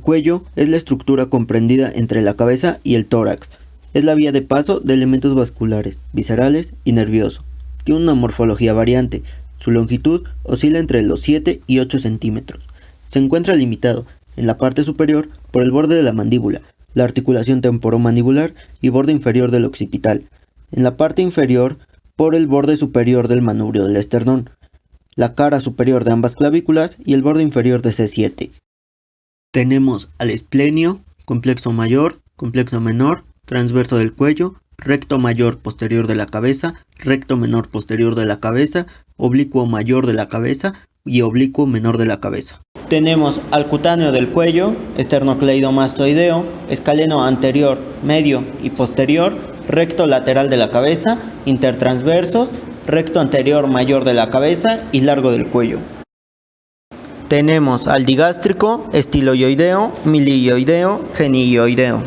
cuello es la estructura comprendida entre la cabeza y el tórax. Es la vía de paso de elementos vasculares, viscerales y nerviosos. Tiene una morfología variante. Su longitud oscila entre los 7 y 8 centímetros. Se encuentra limitado en la parte superior por el borde de la mandíbula, la articulación temporomandibular y borde inferior del occipital. En la parte inferior por el borde superior del manubrio del esternón, la cara superior de ambas clavículas y el borde inferior de C7. Tenemos al esplenio, complejo mayor, complejo menor, transverso del cuello, recto mayor posterior de la cabeza, recto menor posterior de la cabeza, oblicuo mayor de la cabeza y oblicuo menor de la cabeza. Tenemos al cutáneo del cuello, esternocleidomastoideo, escaleno anterior, medio y posterior, recto lateral de la cabeza, intertransversos, recto anterior mayor de la cabeza y largo del cuello. Tenemos al digástrico, estiloioideo, milioideo, genioideo.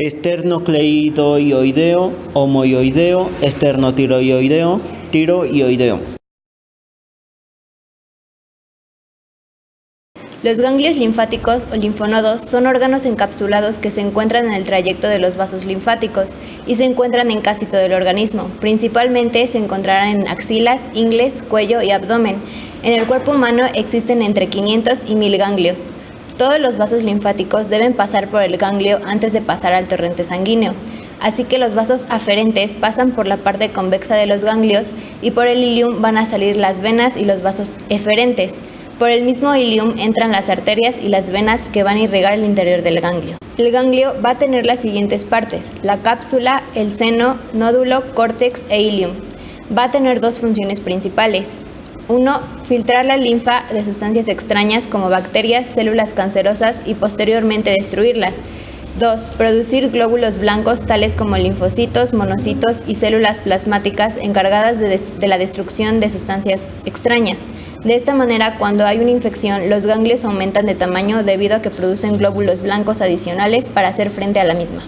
Esternocleidoioideo, homoioideo, esternotiroioideo, tiroioideo. Los ganglios linfáticos o linfonodos son órganos encapsulados que se encuentran en el trayecto de los vasos linfáticos y se encuentran en casi todo el organismo. Principalmente se encontrarán en axilas, ingles, cuello y abdomen. En el cuerpo humano existen entre 500 y 1000 ganglios. Todos los vasos linfáticos deben pasar por el ganglio antes de pasar al torrente sanguíneo. Así que los vasos aferentes pasan por la parte convexa de los ganglios y por el ilium van a salir las venas y los vasos eferentes. Por el mismo ilium entran las arterias y las venas que van a irrigar el interior del ganglio. El ganglio va a tener las siguientes partes: la cápsula, el seno, nódulo, córtex e ilium. Va a tener dos funciones principales. 1. Filtrar la linfa de sustancias extrañas como bacterias, células cancerosas y posteriormente destruirlas. 2. Producir glóbulos blancos tales como linfocitos, monocitos y células plasmáticas encargadas de la destrucción de sustancias extrañas. De esta manera, cuando hay una infección, los ganglios aumentan de tamaño debido a que producen glóbulos blancos adicionales para hacer frente a la misma.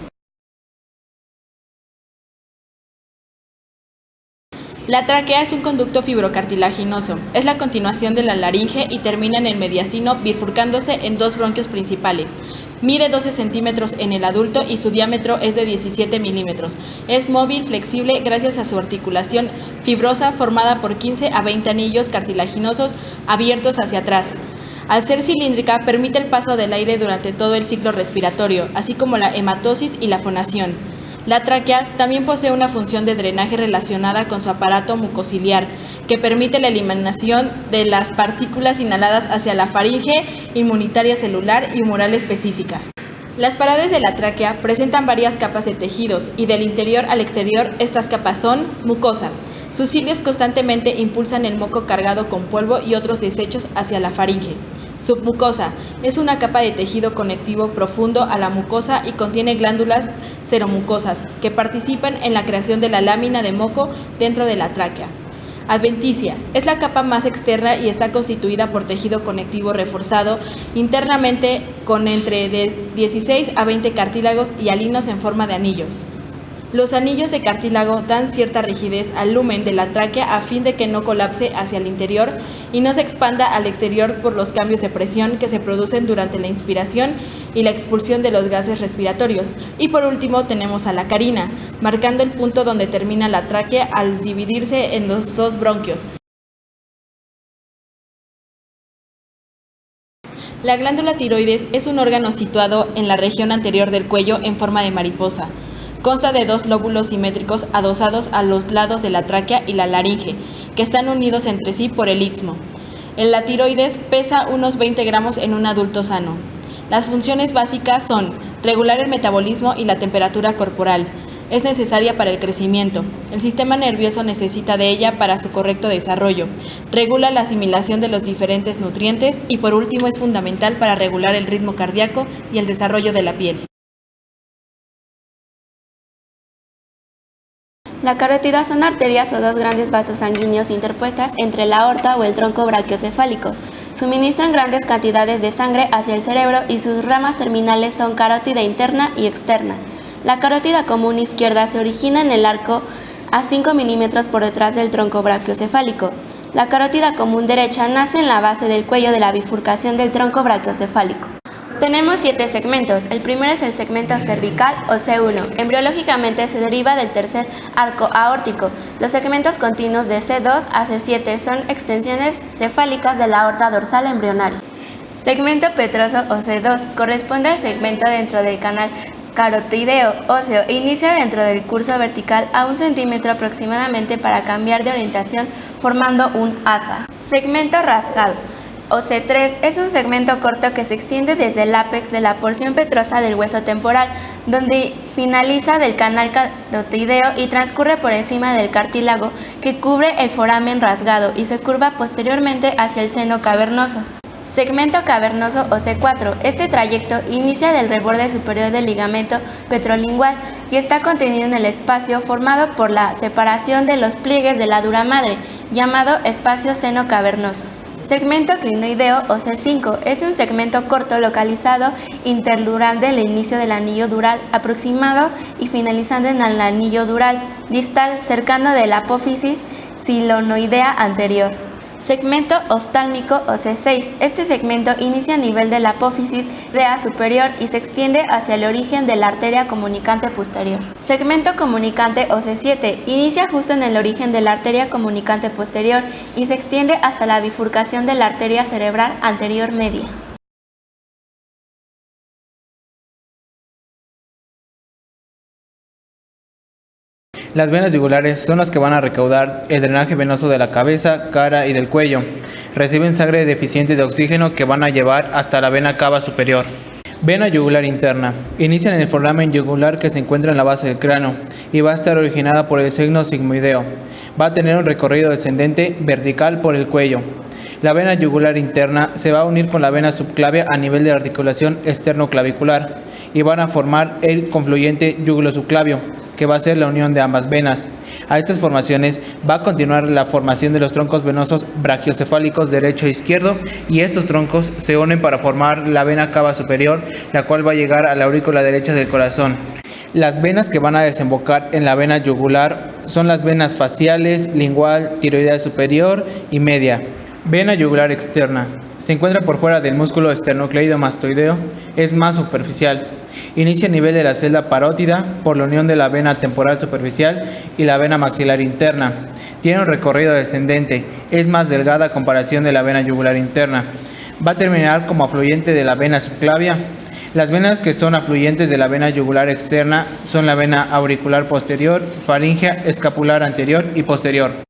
La tráquea es un conducto fibrocartilaginoso. Es la continuación de la laringe y termina en el mediastino bifurcándose en dos bronquios principales. Mide 12 centímetros en el adulto y su diámetro es de 17 milímetros. Es móvil, flexible gracias a su articulación fibrosa formada por 15 a 20 anillos cartilaginosos abiertos hacia atrás. Al ser cilíndrica, permite el paso del aire durante todo el ciclo respiratorio, así como la hematosis y la fonación. La tráquea también posee una función de drenaje relacionada con su aparato mucociliar, que permite la eliminación de las partículas inhaladas hacia la faringe inmunitaria celular y humoral específica. Las paredes de la tráquea presentan varias capas de tejidos y del interior al exterior estas capas son mucosa. Sus cilios constantemente impulsan el moco cargado con polvo y otros desechos hacia la faringe. Submucosa es una capa de tejido conectivo profundo a la mucosa y contiene glándulas seromucosas que participan en la creación de la lámina de moco dentro de la tráquea. Adventicia es la capa más externa y está constituida por tejido conectivo reforzado internamente con entre de 16 a 20 cartílagos y alinos en forma de anillos. Los anillos de cartílago dan cierta rigidez al lumen de la tráquea a fin de que no colapse hacia el interior y no se expanda al exterior por los cambios de presión que se producen durante la inspiración y la expulsión de los gases respiratorios. Y por último tenemos a la carina, marcando el punto donde termina la tráquea al dividirse en los dos bronquios. La glándula tiroides es un órgano situado en la región anterior del cuello en forma de mariposa. Consta de dos lóbulos simétricos adosados a los lados de la tráquea y la laringe, que están unidos entre sí por el istmo. La tiroides pesa unos 20 gramos en un adulto sano. Las funciones básicas son regular el metabolismo y la temperatura corporal. Es necesaria para el crecimiento. El sistema nervioso necesita de ella para su correcto desarrollo. Regula la asimilación de los diferentes nutrientes y por último es fundamental para regular el ritmo cardíaco y el desarrollo de la piel. La carótida son arterias o dos grandes vasos sanguíneos interpuestas entre la aorta o el tronco brachiocefálico. Suministran grandes cantidades de sangre hacia el cerebro y sus ramas terminales son carótida interna y externa. La carótida común izquierda se origina en el arco a 5 milímetros por detrás del tronco brachiocefálico. La carótida común derecha nace en la base del cuello de la bifurcación del tronco brachiocefálico. Tenemos 7 segmentos. El primero es el segmento cervical o C1. Embriológicamente se deriva del tercer arco aórtico. Los segmentos continuos de C2 a C7 son extensiones cefálicas de la aorta dorsal embrionaria. Segmento petroso o C2 corresponde al segmento dentro del canal carotiideo óseo e inicia dentro del curso vertical a 1 centímetro aproximadamente para cambiar de orientación formando un asa. Segmento rasgado o C3 es un segmento corto que se extiende desde el ápex de la porción petrosa del hueso temporal, donde finaliza del canal carotiideo y transcurre por encima del cartílago que cubre el foramen rasgado y se curva posteriormente hacia el seno cavernoso. Segmento cavernoso o C4. Este trayecto inicia del reborde superior del ligamento petrolingual y está contenido en el espacio formado por la separación de los pliegues de la dura madre, llamado espacio seno cavernoso. Segmento clinoideo o C5 es un segmento corto localizado interdural del inicio del anillo dural aproximado y finalizando en el anillo dural distal cercano de la apófisis silonoidea anterior. Segmento oftálmico o C6. Este segmento inicia a nivel de la apófisis rea superior y se extiende hacia el origen de la arteria comunicante posterior. Segmento comunicante o C7. Inicia justo en el origen de la arteria comunicante posterior y se extiende hasta la bifurcación de la arteria cerebral anterior media. Las venas yugulares son las que van a recaudar el drenaje venoso de la cabeza, cara y del cuello. Reciben sangre deficiente de oxígeno que van a llevar hasta la vena cava superior. Vena yugular interna. Inicia en el foramen yugular que se encuentra en la base del cráneo y va a estar originada por el seno sigmoideo. Va a tener un recorrido descendente vertical por el cuello. La vena yugular interna se va a unir con la vena subclavia a nivel de la articulación esternoclavicular y van a formar el confluyente yugulosubclavio, que va a ser la unión de ambas venas. A estas formaciones va a continuar la formación de los troncos venosos brachiocefálicos derecho e izquierdo, y estos troncos se unen para formar la vena cava superior, la cual va a llegar a la aurícula derecha del corazón. Las venas que van a desembocar en la vena yugular son las venas faciales, lingual, tiroidea superior y media. Vena yugular externa. Se encuentra por fuera del músculo esternocleidomastoideo, es más superficial. Inicia a nivel de la celda parótida por la unión de la vena temporal superficial y la vena maxilar interna. Tiene un recorrido descendente, es más delgada a comparación de la vena yugular interna. Va a terminar como afluente de la vena subclavia. Las venas que son afluentes de la vena yugular externa son la vena auricular posterior, faríngea, escapular anterior y posterior.